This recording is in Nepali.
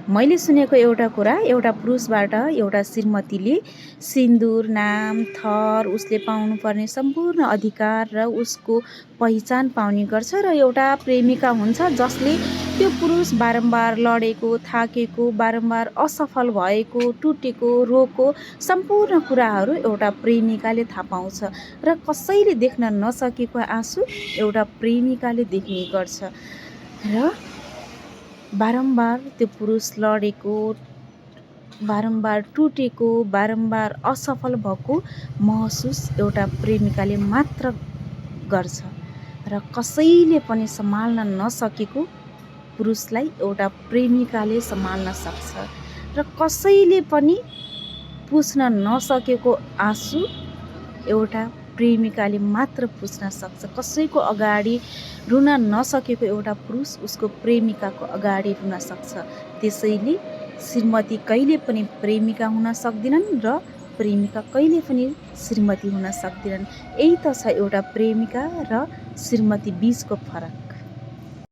मैले सुनेको एउटा कुरा, एउटा पुरुषबाट एउटा श्रीमतीले सिन्दुर, नाम, थर, उसले पाउनुपर्ने सम्पूर्ण अधिकार र उसको पहिचान पाउने गर्छ र एउटा प्रेमिका हुन्छ जसले त्यो पुरुष बारम्बार लडेको, थाकेको, बारम्बार असफल भएको, टुटेको, रोएको सम्पूर्ण कुराहरू एउटा प्रेमिकाले थाहा पाउँछ र कसैले देख्न नसकेको आँसु एउटा प्रेमिकाले देख्ने गर्छ र बारम्बार त्यो पुरुष लडेको, बारम्बार टुटेको, बारम्बार असफल भएको महसुस एउटा प्रेमिकाले मात्र गर्छ र कसैले पनि सम्हाल्न नसकेको पुरुषलाई एउटा प्रेमिकाले सम्हाल्न सक्छ र कसैले पनि पुस्न नसकेको आँसु एउटा प्रेमिकाले मात्र पुस्न सक्छ। कसैको अगाडि रुन नसकेको एउटा पुरुष उसको प्रेमिकाको अगाडि रुन सक्छ। त्यसैले श्रीमती कहिले पनि प्रेमिका हुन सक्दिनन् र प्रेमिका कहिले पनि श्रीमती हुन सक्दिनन्। यही त छ एउटा प्रेमिका र श्रीमती बीचको फरक।